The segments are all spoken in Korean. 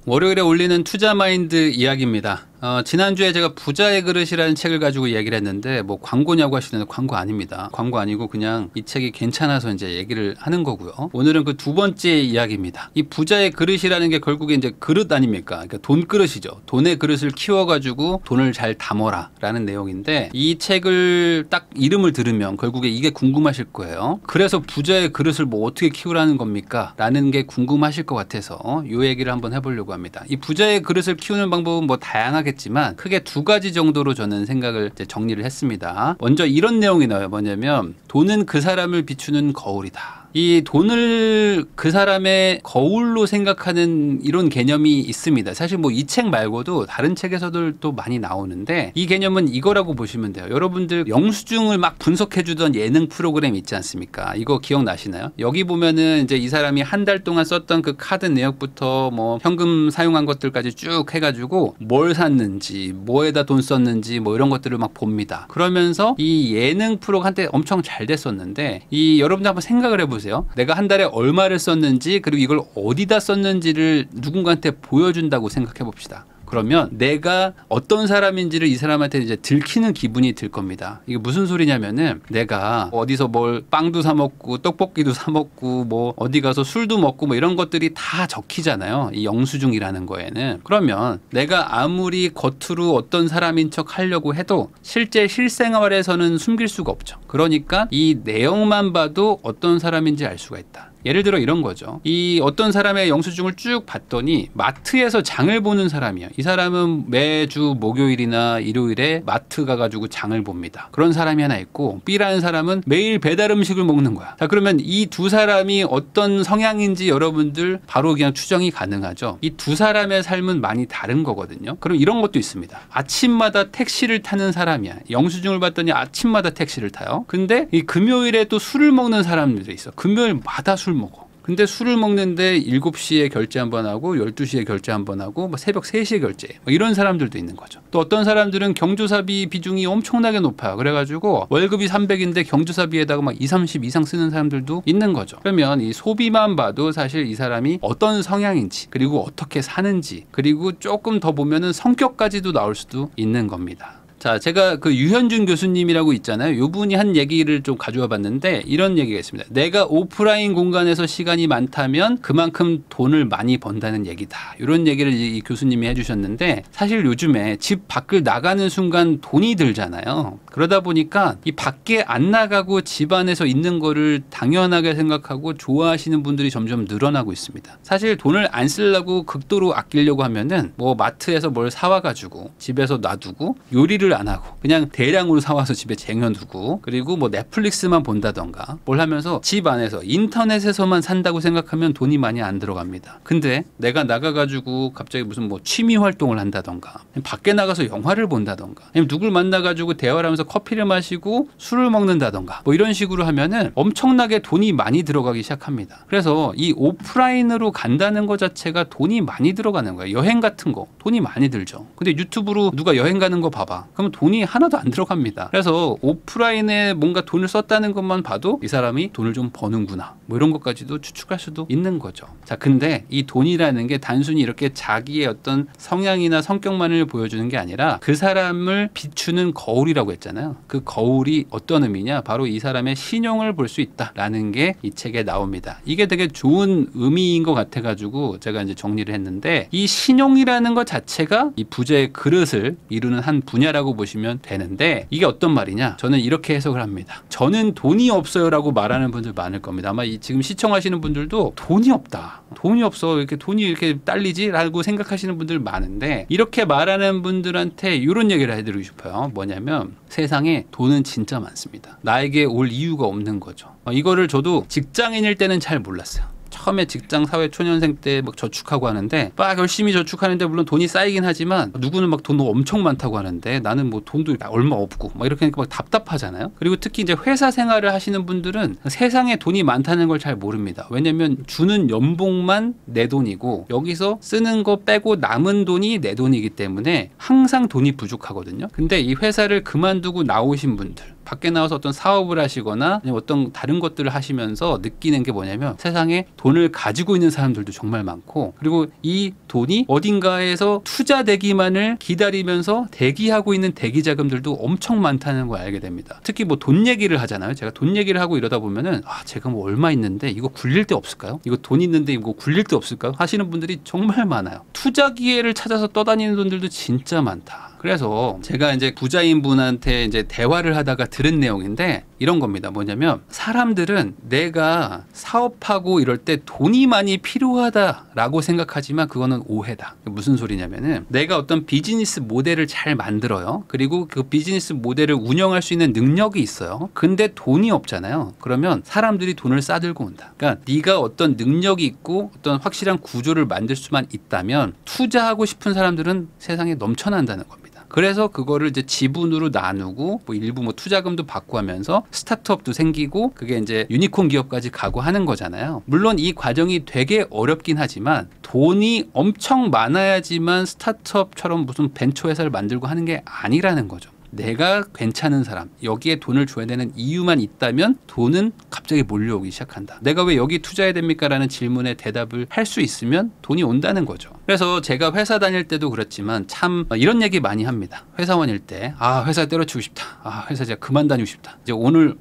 월요일에 올리는 투자마인드 이야기입니다. 지난주에 제가 부자의 그릇이라는 책을 가지고 얘기를 했는데 뭐 광고냐고 하시는데 광고 아닙니다. 광고 아니고 그냥 이 책이 괜찮아서 이제 얘기를 하는 거고요. 오늘은 그 두 번째 이야기입니다. 이 부자의 그릇이라는 게 결국에 이제 그릇 아닙니까? 그러니까 돈 그릇이죠. 돈의 그릇을 키워가지고 돈을 잘 담어라 라는 내용인데 이 책을 딱 이름을 들으면 결국에 이게 궁금하실 거예요. 그래서 부자의 그릇을 뭐 어떻게 키우라는 겁니까? 라는 게 궁금하실 것 같아서 이 얘기를 한번 해보려고 합니다. 이 부자의 그릇을 키우는 방법은 뭐 다양하겠지만 크게 두 가지 정도로 저는 생각을 이제 정리를 했습니다. 먼저 이런 내용이 나와요. 뭐냐면 돈은 그 사람을 비추는 거울이다. 이 돈을 그 사람의 거울로 생각하는 이런 개념이 있습니다. 사실 뭐 이 책 말고도 다른 책에서도 많이 나오는데 이 개념은 이거라고 보시면 돼요. 여러분들 영수증을 막 분석해 주던 예능 프로그램 있지 않습니까? 이거 기억나시나요? 여기 보면은 이제 이 사람이 한 달 동안 썼던 그 카드 내역부터 뭐 현금 사용한 것들까지 쭉 해가지고 뭘 샀는지 뭐에다 돈 썼는지 뭐 이런 것들을 막 봅니다. 그러면서 이 예능 프로가 한때 엄청 잘 됐었는데 이 여러분들 한번 생각을 해보세요. 내가 한 달에 얼마를 썼는지 그리고 이걸 어디다 썼는지를 누군가한테 보여준다고 생각해 봅시다. 그러면 내가 어떤 사람인지를 이 사람한테 이제 들키는 기분이 들 겁니다. 이게 무슨 소리냐면은 내가 어디서 뭘 빵도 사 먹고 떡볶이도 사 먹고 뭐 어디 가서 술도 먹고 뭐 이런 것들이 다 적히잖아요. 이 영수증이라는 거에는. 그러면 내가 아무리 겉으로 어떤 사람인 척 하려고 해도 실제 실생활에서는 숨길 수가 없죠. 그러니까 이 내용만 봐도 어떤 사람인지 알 수가 있다. 예를 들어 이런 거죠. 이 어떤 사람의 영수증을 쭉 봤더니 마트에서 장을 보는 사람이야. 이 사람은 매주 목요일이나 일요일에 마트 가가지고 장을 봅니다. 그런 사람이 하나 있고 B라는 사람은 매일 배달 음식을 먹는 거야. 자, 그러면 이 두 사람이 어떤 성향인지 여러분들 바로 그냥 추정이 가능하죠. 이 두 사람의 삶은 많이 다른 거거든요. 그럼 이런 것도 있습니다. 아침마다 택시를 타는 사람이야. 영수증을 봤더니 아침마다 택시를 타요. 근데 이 금요일에 또 술을 먹는 사람들이 있어. 금요일마다 술 먹어. 근데 술을 먹는데 7시에 결제 한번 하고 12시에 결제 한번 하고 뭐 새벽 3시에 결제 뭐 이런 사람들도 있는 거죠. 또 어떤 사람들은 경조사비 비중이 엄청나게 높아요. 그래가지고 월급이 300인데 경조사비에다가 막 30 이상 쓰는 사람들도 있는 거죠. 그러면 이 소비만 봐도 사실 이 사람이 어떤 성향인지 그리고 어떻게 사는지 그리고 조금 더 보면은 성격까지도 나올 수도 있는 겁니다. 자, 제가 그 유현준 교수님이라고 있잖아요. 요 분이 한 얘기를 좀 가져와 봤는데 이런 얘기가 있습니다. 내가 오프라인 공간에서 시간이 많다면 그만큼 돈을 많이 번다는 얘기다. 이런 얘기를 이 교수님이 해주셨는데 사실 요즘에 집 밖을 나가는 순간 돈이 들잖아요. 그러다 보니까 이 밖에 안 나가고 집 안에서 있는 거를 당연하게 생각하고 좋아하시는 분들이 점점 늘어나고 있습니다. 사실 돈을 안 쓰려고 극도로 아끼려고 하면은 뭐 마트에서 뭘 사와가지고 집에서 놔두고 요리를 안 하고 그냥 대량으로 사와서 집에 쟁여두고 그리고 뭐 넷플릭스만 본다던가 뭘 하면서 집 안에서 인터넷에서만 산다고 생각하면 돈이 많이 안 들어갑니다. 근데 내가 나가가지고 갑자기 무슨 뭐 취미 활동을 한다던가 밖에 나가서 영화를 본다던가 아니면 누굴 만나가지고 대화를 하면서 커피를 마시고 술을 먹는다던가 뭐 이런 식으로 하면은 엄청나게 돈이 많이 들어가기 시작합니다. 그래서 이 오프라인으로 간다는 것 자체가 돈이 많이 들어가는 거예요. 여행 같은 거 돈이 많이 들죠. 근데 유튜브로 누가 여행 가는 거 봐봐. 그러면 돈이 하나도 안 들어갑니다. 그래서 오프라인에 뭔가 돈을 썼다는 것만 봐도 이 사람이 돈을 좀 버는구나 뭐 이런 것까지도 추측할 수도 있는 거죠. 자, 근데 이 돈이라는 게 단순히 이렇게 자기의 어떤 성향이나 성격만을 보여주는 게 아니라 그 사람을 비추는 거울이라고 했잖아요. 그 거울이 어떤 의미냐? 바로 이 사람의 신용을 볼 수 있다라는 게 이 책에 나옵니다. 이게 되게 좋은 의미인 것 같아가지고 제가 이제 정리를 했는데 이 신용이라는 것 자체가 이 부자의 그릇을 이루는 한 분야라고 보시면 되는데 이게 어떤 말이냐? 저는 이렇게 해석을 합니다. 저는 돈이 없어요 라고 말하는 분들 많을 겁니다. 아마 지금 시청하시는 분들도 돈이 없다. 돈이 없어. 이렇게 돈이 이렇게 딸리지? 라고 생각하시는 분들 많은데 이렇게 말하는 분들한테 이런 얘기를 해드리고 싶어요. 뭐냐면 세상에 돈은 진짜 많습니다. 나에게 올 이유가 없는 거죠. 이거를 저도 직장인일 때는 잘 몰랐어요. 처음에 직장 사회 초년생 때 막 저축하고 하는데 막 열심히 저축하는데 물론 돈이 쌓이긴 하지만 누구는 막 돈 엄청 많다고 하는데 나는 뭐 돈도 얼마 없고 막 이렇게 하니까 막 답답하잖아요. 그리고 특히 이제 회사 생활을 하시는 분들은 세상에 돈이 많다는 걸 잘 모릅니다. 왜냐면 주는 연봉만 내 돈이고 여기서 쓰는 거 빼고 남은 돈이 내 돈이기 때문에 항상 돈이 부족하거든요. 근데 이 회사를 그만두고 나오신 분들 밖에 나와서 어떤 사업을 하시거나 어떤 다른 것들을 하시면서 느끼는 게 뭐냐면 세상에 돈을 가지고 있는 사람들도 정말 많고, 그리고 이 돈이 어딘가에서 투자되기만을 기다리면서 대기하고 있는 대기 자금들도 엄청 많다는 걸 알게 됩니다. 특히 뭐 돈 얘기를 하잖아요. 제가 돈 얘기를 하고 이러다 보면은 제가 뭐 얼마 있는데 이거 굴릴 데 없을까요? 이거 돈 있는데 이거 굴릴 데 없을까요? 하시는 분들이 정말 많아요. 투자 기회를 찾아서 떠다니는 분들도 진짜 많다. 그래서 제가 이제 부자인 분한테 이제 대화를 하다가 들은 내용인데 이런 겁니다. 뭐냐면 사람들은 내가 사업하고 이럴 때 돈이 많이 필요하다라고 생각하지만 그거는 오해다. 무슨 소리냐면은 내가 어떤 비즈니스 모델을 잘 만들어요. 그리고 그 비즈니스 모델을 운영할 수 있는 능력이 있어요. 근데 돈이 없잖아요. 그러면 사람들이 돈을 싸들고 온다. 그러니까 네가 어떤 능력이 있고 어떤 확실한 구조를 만들 수만 있다면 투자하고 싶은 사람들은 세상에 넘쳐난다는 겁니다. 그래서 그거를 이제 지분으로 나누고 뭐 일부 뭐 투자금도 받고 하면서 스타트업도 생기고 그게 이제 유니콘 기업까지 가고 하는 거잖아요. 물론 이 과정이 되게 어렵긴 하지만 돈이 엄청 많아야지만 스타트업처럼 무슨 벤처 회사를 만들고 하는 게 아니라는 거죠. 내가 괜찮은 사람, 여기에 돈을 줘야 되는 이유만 있다면 돈은 갑자기 몰려오기 시작한다. 내가 왜 여기 투자해야 됩니까? 라는 질문에 대답을 할 수 있으면 돈이 온다는 거죠. 그래서 제가 회사 다닐 때도 그렇지만 참 이런 얘기 많이 합니다. 회사원일 때 회사 때려치고 싶다. 회사 제가 그만 다니고 싶다. 이제 오늘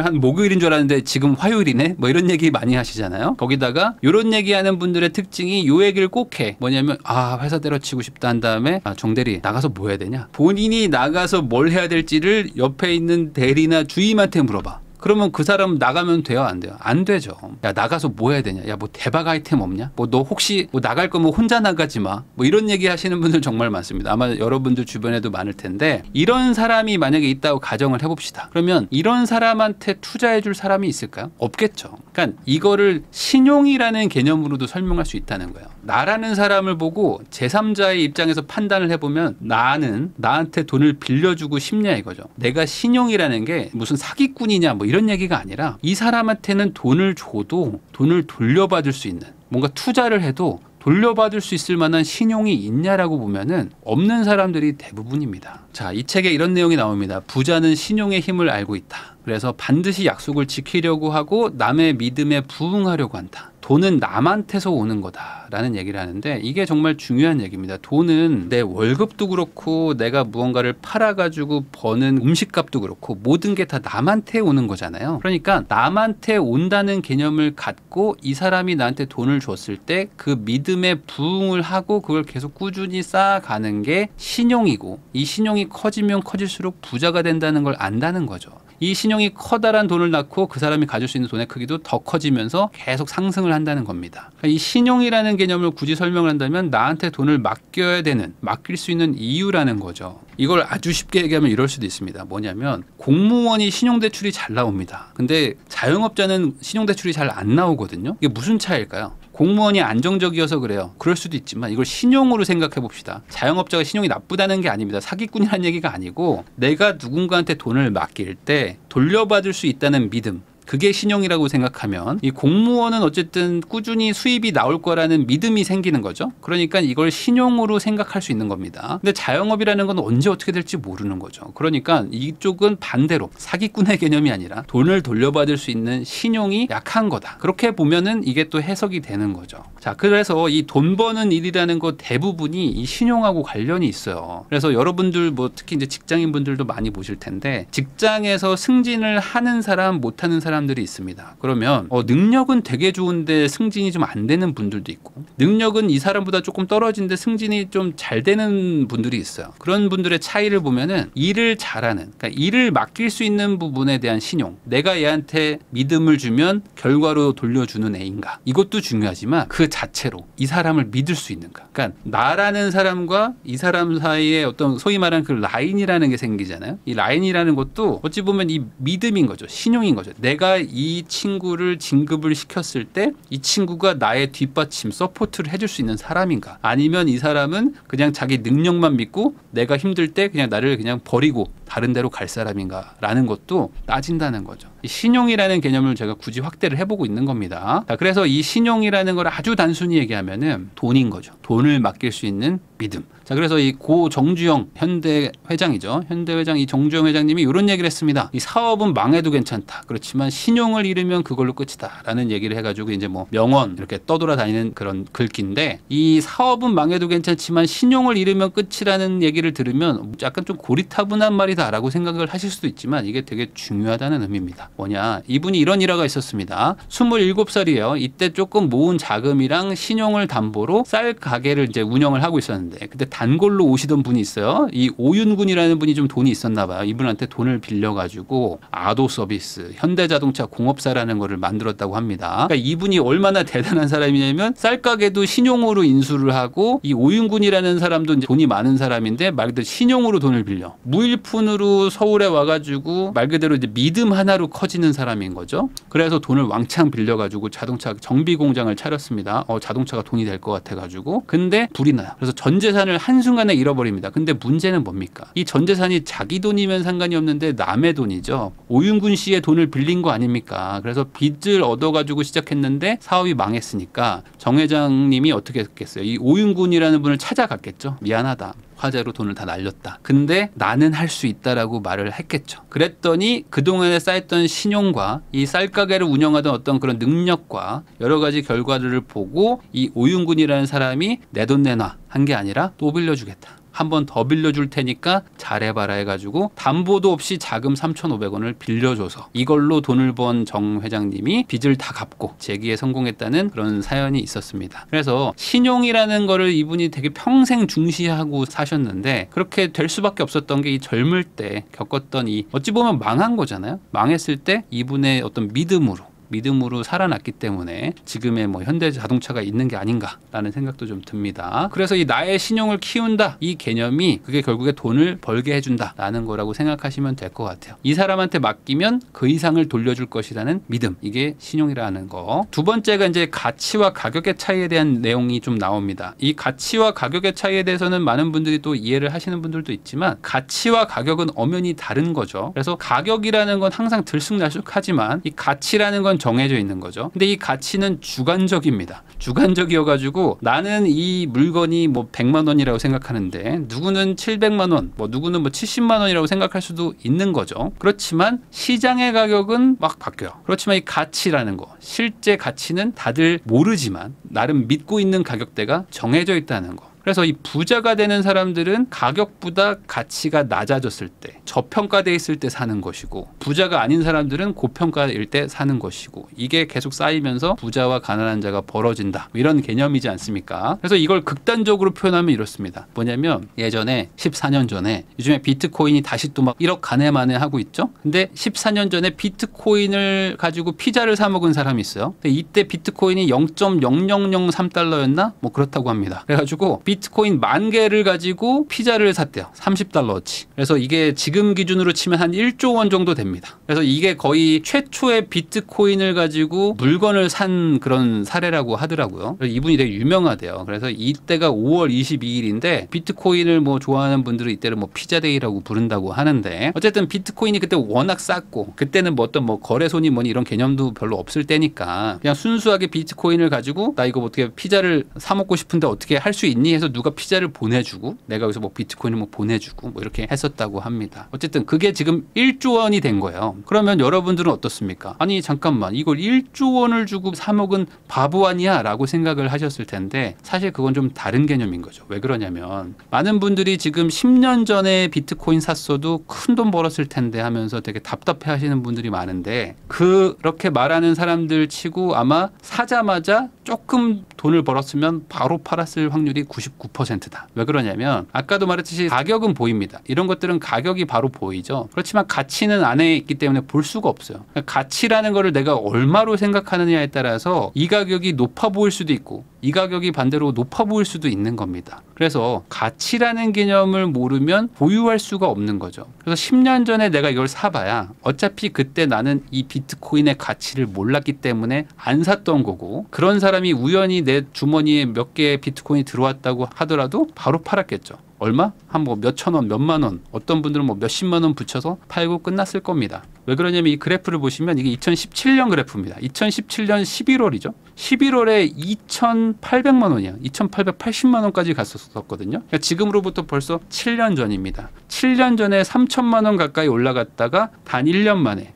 한 목요일인 줄 알았는데 지금 화요일이네. 뭐 이런 얘기 많이 하시잖아요. 거기다가 이런 얘기하는 분들의 특징이 요 얘기를 꼭 해. 뭐냐면 회사 때려치고 싶다 한 다음에 정대리 나가서 뭐 해야 되냐? 본인이 나가서 뭘 해야 될지를 옆에 있는 대리나 주임한테 물어봐. 그러면 그 사람 나가면 돼요? 안 돼요? 안 되죠. 야, 나가서 뭐 해야 되냐? 야, 뭐 대박 아이템 없냐? 뭐 너 혹시 뭐 나갈 거면 혼자 나가지 마. 뭐 이런 얘기 하시는 분들 정말 많습니다. 아마 여러분들 주변에도 많을 텐데 이런 사람이 만약에 있다고 가정을 해봅시다. 그러면 이런 사람한테 투자해 줄 사람이 있을까요? 없겠죠. 그러니까 이거를 신용이라는 개념으로도 설명할 수 있다는 거예요. 나라는 사람을 보고 제3자의 입장에서 판단을 해보면 나는 나한테 돈을 빌려주고 싶냐 이거죠. 내가 신용이라는 게 무슨 사기꾼이냐 뭐 이런 얘기가 아니라 이 사람한테는 돈을 줘도 돈을 돌려받을 수 있는, 뭔가 투자를 해도 돌려받을 수 있을 만한 신용이 있냐라고 보면은 없는 사람들이 대부분입니다. 자, 이 책에 이런 내용이 나옵니다. 부자는 신용의 힘을 알고 있다. 그래서 반드시 약속을 지키려고 하고 남의 믿음에 부응하려고 한다. 돈은 남한테서 오는 거다라는 얘기를 하는데 이게 정말 중요한 얘기입니다. 돈은 내 월급도 그렇고 내가 무언가를 팔아가지고 버는 음식값도 그렇고 모든 게 다 남한테 오는 거잖아요. 그러니까 남한테 온다는 개념을 갖고 이 사람이 나한테 돈을 줬을 때 그 믿음에 부응을 하고 그걸 계속 꾸준히 쌓아가는 게 신용이고, 이 신용이 커지면 커질수록 부자가 된다는 걸 안다는 거죠. 이 신용이 커다란 돈을 낳고 그 사람이 가질 수 있는 돈의 크기도 더 커지면서 계속 상승을 한다는 겁니다. 이 신용이라는 개념을 굳이 설명을 한다면 나한테 돈을 맡길 수 있는 이유라는 거죠. 이걸 아주 쉽게 얘기하면 이럴 수도 있습니다. 뭐냐면 공무원이 신용대출이 잘 나옵니다. 근데 자영업자는 신용대출이 잘 안 나오거든요. 이게 무슨 차이일까요? 공무원이 안정적이어서 그래요. 그럴 수도 있지만 이걸 신용으로 생각해 봅시다. 자영업자가 신용이 나쁘다는 게 아닙니다. 사기꾼이라는 얘기가 아니고 내가 누군가한테 돈을 맡길 때 돌려받을 수 있다는 믿음, 그게 신용이라고 생각하면 이 공무원은 어쨌든 꾸준히 수입이 나올 거라는 믿음이 생기는 거죠. 그러니까 이걸 신용으로 생각할 수 있는 겁니다. 근데 자영업이라는 건 언제 어떻게 될지 모르는 거죠. 그러니까 이쪽은 반대로 사기꾼의 개념이 아니라 돈을 돌려받을 수 있는 신용이 약한 거다. 그렇게 보면은 이게 또 해석이 되는 거죠. 자, 그래서 이 돈 버는 일이라는 거 대부분이 이 신용하고 관련이 있어요. 그래서 여러분들 뭐 특히 이제 직장인분들도 많이 보실 텐데 직장에서 승진을 하는 사람, 못하는 사람들이 있습니다. 그러면 능력은 되게 좋은데 승진이 좀 안 되는 분들도 있고, 능력은 이 사람보다 조금 떨어진데 승진이 좀 잘 되는 분들이 있어요. 그런 분들의 차이를 보면은 일을 잘하는, 그러니까 일을 맡길 수 있는 부분에 대한 신용, 내가 얘한테 믿음을 주면 결과로 돌려주는 애인가, 이것도 중요하지만 그 자체로 이 사람을 믿을 수 있는가. 그러니까 나라는 사람과 이 사람 사이에 어떤 소위 말하는 그 라인이라는 게 생기잖아요. 이 라인이라는 것도 어찌 보면 이 믿음인 거죠. 신용인 거죠. 내가 이 친구를 진급을 시켰을 때 이 친구가 나의 뒷받침, 서포트를 해줄 수 있는 사람인가, 아니면 이 사람은 그냥 자기 능력만 믿고 내가 힘들 때 그냥 나를 그냥 버리고 바른 대로 갈 사람인가 라는 것도 따진다는 거죠. 이 신용이라는 개념을 제가 굳이 확대를 해보고 있는 겁니다. 자, 그래서 이 신용이라는 걸 아주 단순히 얘기하면은 돈인 거죠. 돈을 맡길 수 있는 믿음. 자, 그래서 이 고 정주영 현대 회장이죠. 현대 회장 이 정주영 회장님이 이런 얘기를 했습니다. 이 사업은 망해도 괜찮다. 그렇지만 신용을 잃으면 그걸로 끝이다라는 얘기를 해가지고 이제 뭐 명언 이렇게 떠돌아다니는 그런 글귀인데, 이 사업은 망해도 괜찮지만 신용을 잃으면 끝이라는 얘기를 들으면 약간 좀 고리타분한 말이다라고 생각을 하실 수도 있지만 이게 되게 중요하다는 의미입니다. 뭐냐? 이분이 이런 일화가 있었습니다. 27살이에요. 이때 조금 모은 자금이랑 신용을 담보로 쌀 가게를 이제 운영을 하고 있었는데, 그때 단골로 오시던 분이 있어요. 이 오윤군이라는 분이 좀 돈이 있었나 봐요. 이분한테 돈을 빌려가지고 아도 서비스, 현대자동차 공업사라는 거를 만들었다고 합니다. 그러니까 이분이 얼마나 대단한 사람이냐면 쌀 가게도 신용으로 인수를 하고, 이 오윤군이라는 사람도 이제 돈이 많은 사람인데 말 그대로 신용으로 돈을 빌려 무일푼으로 서울에 와가지고 말 그대로 이제 믿음 하나로 커지는 사람인 거죠. 그래서 돈을 왕창 빌려가지고 자동차 정비 공장을 차렸습니다. 자동차가 돈이 될 것 같아가지고. 근데 불이 나요. 그래서 전 재산을 한순간에 잃어버립니다. 근데 문제는 뭡니까? 이 전 재산이 자기 돈이면 상관이 없는데 남의 돈이죠. 오윤군 씨의 돈을 빌린 거 아닙니까? 그래서 빚을 얻어가지고 시작했는데 사업이 망했으니까 정 회장님이 어떻게 했겠어요? 이 오윤군이라는 분을 찾아갔겠죠. 미안하다. 화재로 돈을 다 날렸다. 근데 나는 할 수 있다라고 말을 했겠죠. 그랬더니 그동안에 쌓였던 신용과 이 쌀가게를 운영하던 어떤 그런 능력과 여러 가지 결과들을 보고 이 오윤군이라는 사람이 내 돈 내놔 한 게 아니라 또 빌려주겠다. 한 번 더 빌려줄 테니까 잘해봐라 해가지고 담보도 없이 자금 3,500원을 빌려줘서 이걸로 돈을 번 정 회장님이 빚을 다 갚고 재기에 성공했다는 그런 사연이 있었습니다. 그래서 신용이라는 거를 이분이 되게 평생 중시하고 사셨는데 그렇게 될 수밖에 없었던 게 이 젊을 때 겪었던 이 어찌 보면 망한 거잖아요. 망했을 때 이분의 어떤 믿음으로 살아났기 때문에 지금의 뭐 현대 자동차가 있는 게 아닌가라는 생각도 좀 듭니다. 그래서 이 나의 신용을 키운다 이 개념이 그게 결국에 돈을 벌게 해준다라는 거라고 생각하시면 될 것 같아요. 이 사람한테 맡기면 그 이상을 돌려줄 것이라는 믿음, 이게 신용이라는 거. 두 번째가 이제 가치와 가격의 차이에 대한 내용이 좀 나옵니다. 이 가치와 가격의 차이에 대해서는 많은 분들이 또 이해를 하시는 분들도 있지만 가치와 가격은 엄연히 다른 거죠. 그래서 가격이라는 건 항상 들쑥날쑥하지만 이 가치라는 건 정해져 있는 거죠. 근데 이 가치는 주관적입니다. 주관적이어가지고 나는 이 물건이 뭐 100만 원이라고 생각하는데 누구는 700만 원, 뭐 누구는 뭐 70만 원이라고 생각할 수도 있는 거죠. 그렇지만 시장의 가격은 막 바뀌어요. 그렇지만 이 가치라는 거, 실제 가치는 다들 모르지만 나름 믿고 있는 가격대가 정해져 있다는 거. 그래서 이 부자가 되는 사람들은 가격보다 가치가 낮아졌을 때, 저평가돼 있을 때 사는 것이고, 부자가 아닌 사람들은 고평가일 때 사는 것이고, 이게 계속 쌓이면서 부자와 가난한 자가 벌어진다, 이런 개념이지 않습니까? 그래서 이걸 극단적으로 표현하면 이렇습니다. 뭐냐면 예전에 14년 전에 요즘에 비트코인이 다시 또 막 1억 가네 마네 하고 있죠. 근데 14년 전에 비트코인을 가지고 피자를 사 먹은 사람이 있어요. 근데 이때 비트코인이 0.0003달러였나? 뭐 그렇다고 합니다. 그래가지고 비트코인 10,000개를 가지고 피자를 샀대요. 30달러어치. 그래서 이게 지금 기준으로 치면 한 1조 원 정도 됩니다. 그래서 이게 거의 최초의 비트코인을 가지고 물건을 산 그런 사례라고 하더라고요. 그래서 이분이 되게 유명하대요. 그래서 이때가 5월 22일인데 비트코인을 뭐 좋아하는 분들은 이때를 뭐 피자데이라고 부른다고 하는데, 어쨌든 비트코인이 그때 워낙 쌌고 그때는 뭐 어떤 뭐 거래소니 뭐니 이런 개념도 별로 없을 때니까 그냥 순수하게 비트코인을 가지고 나 이거 어떻게 피자를 사 먹고 싶은데 어떻게 할 수 있니 해서 누가 피자를 보내주고 내가 여기서 뭐 비트코인을 뭐 보내주고 뭐 이렇게 했었다고 합니다. 어쨌든 그게 지금 1조 원이 된 거예요. 그러면 여러분들은 어떻습니까? 아니 잠깐만, 이걸 1조 원을 주고 사 먹은 바보 아니야? 라고 생각을 하셨을 텐데 사실 그건 좀 다른 개념인 거죠. 왜 그러냐면 많은 분들이 지금 10년 전에 비트코인 샀어도 큰 돈 벌었을 텐데 하면서 되게 답답해 하시는 분들이 많은데, 그렇게 말하는 사람들 치고 아마 사자마자 조금 돈을 벌었으면 바로 팔았을 확률이 99%다. 왜 그러냐면 아까도 말했듯이 가격은 보입니다. 이런 것들은 가격이 바로 보이죠. 그렇지만 가치는 안에 있기 때문에 볼 수가 없어요. 그러니까 가치라는 거를 내가 얼마로 생각하느냐에 따라서 이 가격이 높아 보일 수도 있고 이 가격이 반대로 높아 보일 수도 있는 겁니다. 그래서 가치라는 개념을 모르면 보유할 수가 없는 거죠. 그래서 10년 전에 내가 이걸 사봐야 어차피 그때 나는 이 비트코인의 가치를 몰랐기 때문에 안 샀던 거고, 그런 사람이 우연히 내 주머니에 몇 개의 비트코인이 들어왔다고 하더라도 바로 팔았겠죠. 얼마? 한 뭐 몇천 원, 몇만 원, 어떤 분들은 뭐 몇십만 원 붙여서 팔고 끝났을 겁니다. 왜 그러냐면 이 그래프를 보시면 이게 2017년 그래프입니다. 2017년 11월이죠. 11월에 2,800만 원이야. 2,880만 원까지 갔었거든요. 그러니까 지금으로부터 벌써 7년 전입니다. 7년 전에 3천만 원 가까이 올라갔다가 단 1년 만에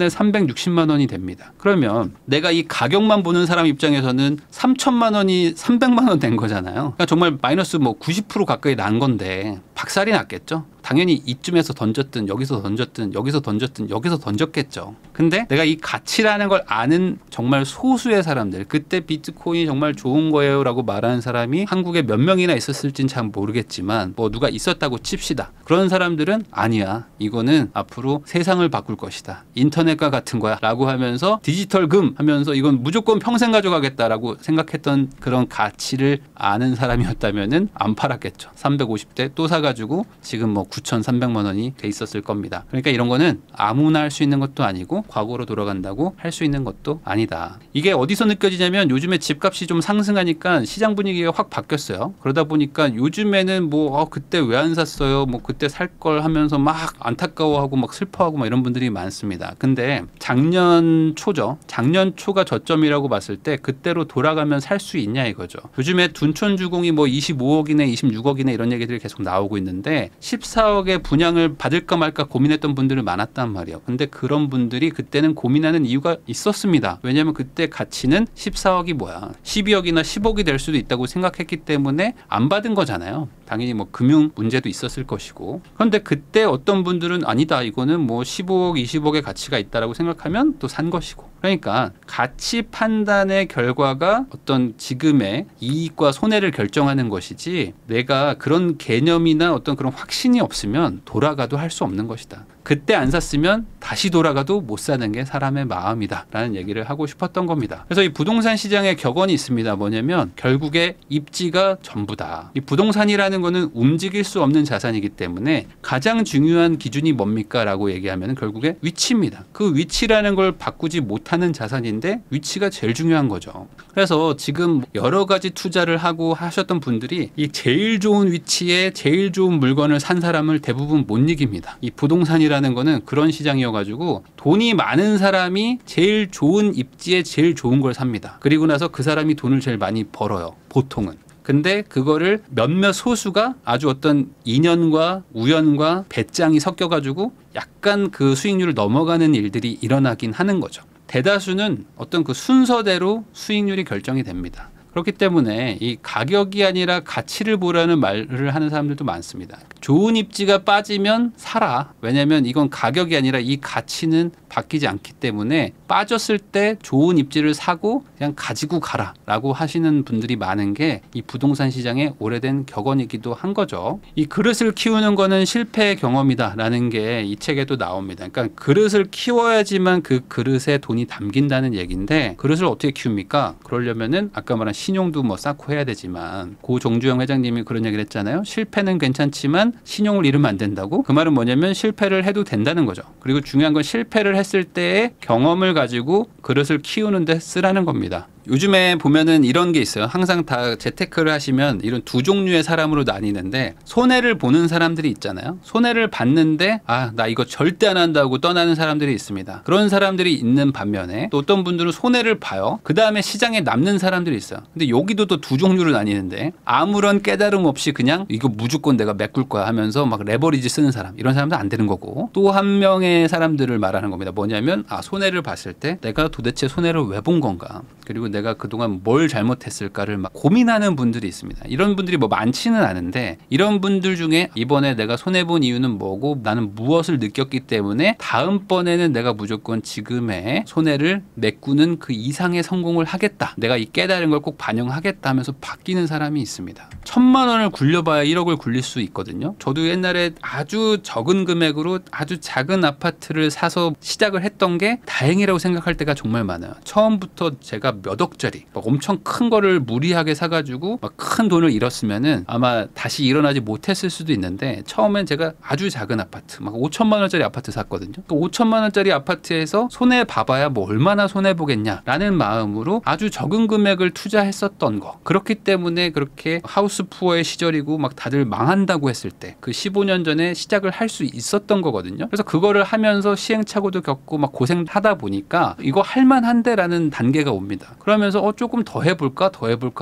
360만 원이 됩니다. 그러면 내가 이 가격만 보는 사람 입장에서는 3천만 원이 300만 원 된 거잖아요. 그러니까 정말 마이너스 뭐 90% 가까이 난 건데 박살이 났겠죠. 당연히 이쯤에서 던졌든 여기서 던졌든 여기서 던졌든 여기서 던졌겠죠. 근데 내가 이 가치라는 걸 아는 정말 소수의 사람들, 그때 비트코인이 정말 좋은 거예요 라고 말하는 사람이 한국에 몇 명이나 있었을진 잘 모르겠지만 뭐 누가 있었다고 칩시다. 그런 사람들은 아니야, 이거는 앞으로 세상을 바꿀 것이다, 인터넷과 같은 거야 라고 하면서 디지털 금 하면서 이건 무조건 평생 가져가겠다라고 생각했던 그런 가치를 아는 사람이었다면은 안 팔았겠죠. 350대 또 사가지고 지금 뭐 9,300만 원이 돼 있었을 겁니다. 그러니까 이런 거는 아무나 할 수 있는 것도 아니고 과거로 돌아간다고 할 수 있는 것도 아니다. 이게 어디서 느껴지냐면 요즘에 집값이 좀 상승하니까 시장 분위기가 확 바뀌었어요. 그러다 보니까 요즘에는 뭐 그때 왜 안 샀어요? 뭐 그때 살 걸 하면서 막 안타까워하고 막 슬퍼하고 막 이런 분들이 많습니다. 근데 작년 초죠. 작년 초가 저점이라고 봤을 때 그때로 돌아가면 살 수 있냐 이거죠. 요즘에 둔촌주공이 뭐 25억이네 26억이네 이런 얘기들이 계속 나오고 있는데 14억의 분양을 받을까 말까 고민했던 분들이 많았단 말이에요. 근데 그런 분들이 그때는 고민하는 이유가 있었습니다. 왜냐하면 그때 가치는 14억이 뭐야, 12억이나 10억이 될 수도 있다고 생각했기 때문에 안 받은 거잖아요. 당연히 뭐 금융 문제도 있었을 것이고. 그런데 그때 어떤 분들은 아니다, 이거는 뭐 15억 20억의 가치가 있다라고 생각하면 또 산 것이고. 그러니까 가치 판단의 결과가 어떤 지금의 이익과 손해를 결정하는 것이지, 내가 그런 개념이나 어떤 그런 확신이 없으면 돌아가도 할 수 없는 것이다. 그때 안 샀으면 다시 돌아가도 못 사는 게 사람의 마음이다 라는 얘기를 하고 싶었던 겁니다. 그래서 이 부동산 시장에 격언이 있습니다. 뭐냐면 결국에 입지가 전부다. 이 부동산이라는 거는 움직일 수 없는 자산이기 때문에 가장 중요한 기준이 뭡니까 라고 얘기하면 결국에 위치입니다. 그 위치라는 걸 바꾸지 못하는 자산인데 위치가 제일 중요한 거죠. 그래서 지금 여러 가지 투자를 하고 하셨던 분들이 이 제일 좋은 위치에 제일 좋은 물건을 산 사람을 대부분 못 이깁니다. 이 부동산이라는 거는 그런 시장이어가지고 돈이 많은 사람이 제일 좋은 입지에 제일 좋은 걸 삽니다. 그리고 나서 그 사람이 돈을 제일 많이 벌어요, 보통은. 근데 그거를 몇몇 소수가 아주 어떤 인연과 우연과 배짱이 섞여가지고 약간 그 수익률을 넘어가는 일들이 일어나긴 하는 거죠. 대다수는 어떤 그 순서대로 수익률이 결정이 됩니다. 그렇기 때문에 이 가격이 아니라 가치를 보라는 말을 하는 사람들도 많습니다. 좋은 입지가 빠지면 사라. 왜냐하면 이건 가격이 아니라 이 가치는 바뀌지 않기 때문에 빠졌을 때 좋은 입지를 사고 그냥 가지고 가라 라고 하시는 분들이 많은 게 이 부동산 시장의 오래된 격언이기도 한 거죠. 이 그릇을 키우는 거는 실패의 경험이다 라는 게 이 책에도 나옵니다. 그러니까 그릇을 키워야지만 그 그릇에 돈이 담긴다는 얘기인데, 그릇을 어떻게 키웁니까? 그러려면은 아까 말한 신용도 뭐 쌓고 해야 되지만, 고 정주영 회장님이 그런 얘기를 했잖아요. 실패는 괜찮지만 신용을 잃으면 안 된다고. 그 말은 뭐냐면 실패를 해도 된다는 거죠. 그리고 중요한 건 실패를 했을 때의 경험을 가지고 그릇을 키우는 데 쓰라는 겁니다. 요즘에 보면은 이런 게 있어요. 항상 다 재테크를 하시면 이런 두 종류의 사람으로 나뉘는데, 손해를 보는 사람들이 있잖아요. 손해를 봤는데 나 이거 절대 안 한다고 떠나는 사람들이 있습니다. 그런 사람들이 있는 반면에 또 어떤 분들은 손해를 봐요. 그 다음에 시장에 남는 사람들이 있어요. 근데 여기도 또 두 종류로 나뉘는데, 아무런 깨달음 없이 그냥 이거 무조건 내가 메꿀 거야 하면서 막 레버리지 쓰는 사람, 이런 사람도 안 되는 거고, 또 한 명의 사람들을 말하는 겁니다. 뭐냐면 손해를 봤을 때 내가 도대체 손해를 왜 본 건가, 그리고 내가 그동안 뭘 잘못했을까를 막 고민하는 분들이 있습니다. 이런 분들이 뭐 많지는 않은데, 이런 분들 중에 이번에 내가 손해본 이유는 뭐고 나는 무엇을 느꼈기 때문에 다음번에는 내가 무조건 지금의 손해를 메꾸는 그 이상의 성공을 하겠다, 내가 이 깨달은 걸 꼭 반영하겠다 하면서 바뀌는 사람이 있습니다. 1,000만 원을 굴려봐야 1억을 굴릴 수 있거든요. 저도 옛날에 아주 적은 금액으로 아주 작은 아파트를 사서 시작을 했던 게 다행이라고 생각할 때가 정말 많아요. 처음부터 제가 몇 억짜리 막 엄청 큰 거를 무리하게 사가지고 막 큰 돈을 잃었으면은 아마 다시 일어나지 못했을 수도 있는데, 처음엔 제가 아주 작은 아파트 막 5천만 원짜리 아파트 샀거든요. 그 5천만 원짜리 아파트에서 손해 봐봐야 뭐 얼마나 손해 보겠냐라는 마음으로 아주 적은 금액을 투자했었던 거. 그렇기 때문에 그렇게 하우스 푸어의 시절이고 막 다들 망한다고 했을 때 그 15년 전에 시작을 할 수 있었던 거거든요. 그래서 그거를 하면서 시행착오도 겪고 막 고생하다 보니까 이거 할만한데라는 단계가 옵니다. 그러면서 조금 더 해볼까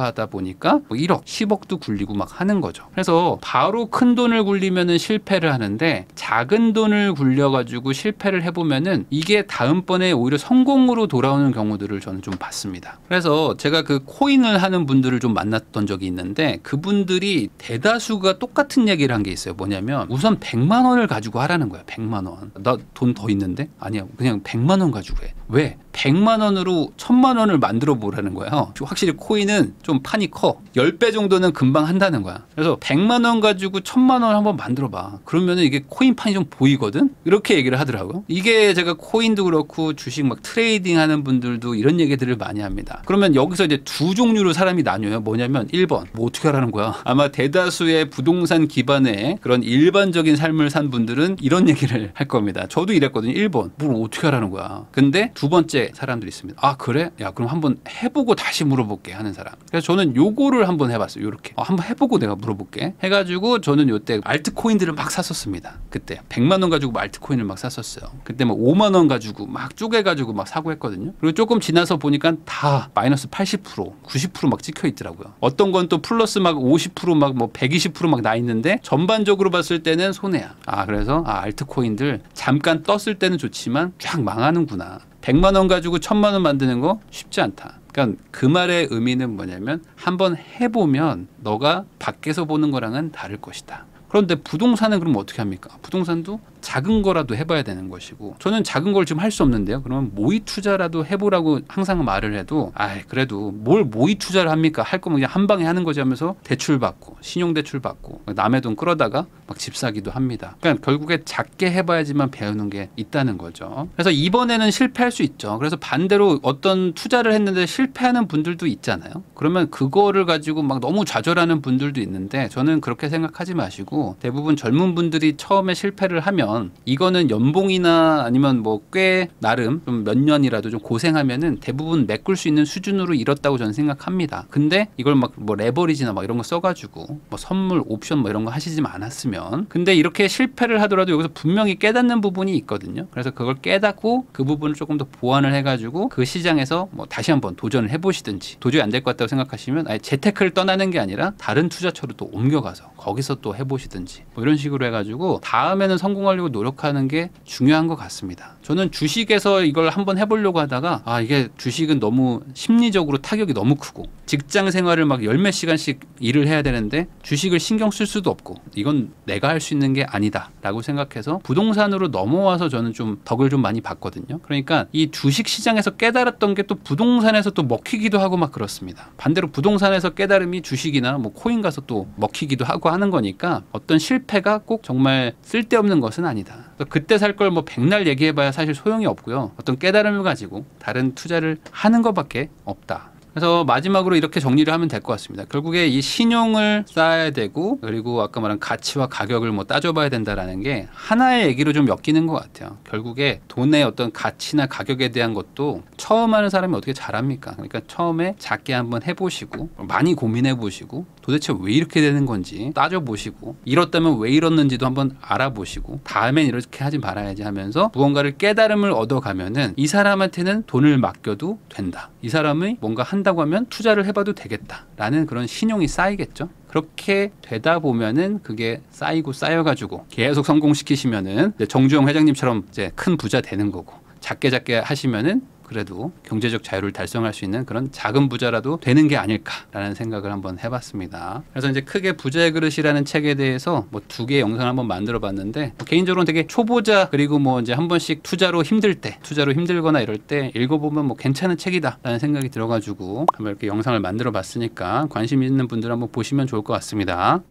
하다 보니까 뭐 1억 10억도 굴리고 막 하는 거죠. 그래서 바로 큰 돈을 굴리면은 실패를 하는데, 작은 돈을 굴려가지고 실패를 해보면은 이게 다음번에 오히려 성공으로 돌아오는 경우들을 저는 좀 봤습니다. 그래서 제가 그 코인을 하는 분들을 좀 만났던 적이 있는데, 그분들이 대다수가 똑같은 얘기를 한 게 있어요. 뭐냐면 우선 100만 원을 가지고 하라는 거야. 100만 원. 나 돈 더 있는데? 아니야. 그냥 100만 원 가지고 해. 왜? 100만 원으로 1000만 원을 만들어 보라는 거예요. 확실히 코인은 좀 판이 커. 10배 정도는 금방 한다는 거야. 그래서 100만 원 가지고 1000만 원 한번 만들어 봐. 그러면은 이게 코인 판이 좀 보이거든? 이렇게 얘기를 하더라고요. 이게 제가 코인도 그렇고 주식 막 트레이딩 하는 분들도 이런 얘기들을 많이 합니다. 그러면 여기서 이제 두 종류로 사람이 나뉘어요. 뭐냐면 1번. 뭐 어떻게 하라는 거야? 아마 대다수의 부동산 기반의 그런 일반적인 삶을 산 분들은 이런 얘기를 할 겁니다. 저도 이랬거든요. 1번. 뭘 어떻게 하라는 거야? 근데 두 번째 사람들이 있습니다. 아 그래? 야 그럼 한번 해보고 다시 물어볼게 하는 사람. 그래서 저는 요거를 한번 해봤어요. 요렇게 한번 해보고 내가 물어볼게 해가지고 저는 요때 알트코인들을 막 샀었습니다. 그때 100만 원 가지고 알트코인을 막 샀었어요. 그때 뭐 5만 원 가지고 막 쪼개가지고 막 사고 했거든요. 그리고 조금 지나서 보니까 다 마이너스 80% 90% 막 찍혀 있더라고요. 어떤 건 또 플러스 막 50% 막 뭐 120% 막 나 있는데 전반적으로 봤을 때는 손해야. 그래서 알트코인들 잠깐 떴을 때는 좋지만 쫙 망하는구나. 100만 원 가지고 1000만 원 만드는 거 쉽지 않다. 그러니까 그 말의 의미는 뭐냐면 한번 해보면 너가 밖에서 보는 거랑은 다를 것이다. 그런데 부동산은 그럼 어떻게 합니까? 부동산도 작은 거라도 해봐야 되는 것이고, 저는 작은 걸 지금 할 수 없는데요. 그러면 모의 투자라도 해보라고 항상 말을 해도 그래도 뭘 모의 투자를 합니까? 할 거면 그냥 한 방에 하는 거지 하면서 대출 받고 신용대출 받고 남의 돈 끌어다가 막 집 사기도 합니다. 그러니까 결국에 작게 해봐야지만 배우는 게 있다는 거죠. 그래서 이번에는 실패할 수 있죠. 그래서 반대로 어떤 투자를 했는데 실패하는 분들도 있잖아요. 그러면 그거를 가지고 막 너무 좌절하는 분들도 있는데, 저는 그렇게 생각하지 마시고 대부분 젊은 분들이 처음에 실패를 하면 이거는 연봉이나 아니면 뭐 꽤 나름 좀 몇 년이라도 좀 고생하면은 대부분 메꿀 수 있는 수준으로 잃었다고 저는 생각합니다. 근데 이걸 막 뭐 레버리지나 막 이런 거 써가지고 뭐 선물 옵션 뭐 이런 거 하시지 않았으면, 근데 이렇게 실패를 하더라도 여기서 분명히 깨닫는 부분이 있거든요. 그래서 그걸 깨닫고 그 부분을 조금 더 보완을 해가지고 그 시장에서 뭐 다시 한번 도전을 해보시든지, 도저히 안 될 것 같다고 생각하시면 아예 재테크를 떠나는 게 아니라 다른 투자처로 또 옮겨가서 거기서 또 해보시든지 뭐 이런 식으로 해가지고 다음에는 성공하려고 노력하는 게 중요한 것 같습니다. 저는 주식에서 이걸 한번 해보려고 하다가 이게 주식은 너무 심리적으로 타격이 너무 크고, 직장 생활을 막 열 몇 시간씩 일을 해야 되는데 주식을 신경 쓸 수도 없고 이건 내가 할 수 있는 게 아니다 라고 생각해서 부동산으로 넘어와서 저는 좀 덕을 좀 많이 봤거든요. 그러니까 이 주식 시장에서 깨달았던 게 또 부동산에서 또 먹히기도 하고 막 그렇습니다. 반대로 부동산에서 깨달음이 주식이나 뭐 코인 가서 또 먹히기도 하고 하는 거니까 어떤 실패가 꼭 정말 쓸데없는 것은 아니다. 그때 살 걸 뭐 백날 얘기해봐야 사실 소용이 없고요. 어떤 깨달음을 가지고 다른 투자를 하는 것밖에 없다. 그래서 마지막으로 이렇게 정리를 하면 될 것 같습니다. 결국에 이 신용을 쌓아야 되고, 그리고 아까 말한 가치와 가격을 뭐 따져봐야 된다라는 게 하나의 얘기로 좀 엮이는 것 같아요. 결국에 돈의 어떤 가치나 가격에 대한 것도 처음 하는 사람이 어떻게 잘합니까? 그러니까 처음에 작게 한번 해보시고 많이 고민해보시고 도대체 왜 이렇게 되는 건지 따져보시고, 잃었다면 왜 잃었는지도 한번 알아보시고, 다음엔 이렇게 하지 말아야지 하면서 무언가를 깨달음을 얻어가면은 이 사람한테는 돈을 맡겨도 된다. 이 사람이 뭔가 한다고 하면 투자를 해봐도 되겠다라는 그런 신용이 쌓이겠죠. 그렇게 되다 보면은 그게 쌓이고 쌓여가지고 계속 성공시키시면은 정주영 회장님처럼 이제 큰 부자 되는 거고, 작게 하시면은 그래도 경제적 자유를 달성할 수 있는 그런 작은 부자라도 되는 게 아닐까라는 생각을 한번 해봤습니다. 그래서 이제 크게 부자의 그릇이라는 책에 대해서 뭐 2개의 영상을 한번 만들어 봤는데, 개인적으로는 되게 초보자 그리고 뭐 이제 한 번씩 투자로 힘들거나 이럴 때 읽어보면 뭐 괜찮은 책이다라는 생각이 들어가지고 한번 이렇게 영상을 만들어 봤으니까 관심 있는 분들 한번 보시면 좋을 것 같습니다.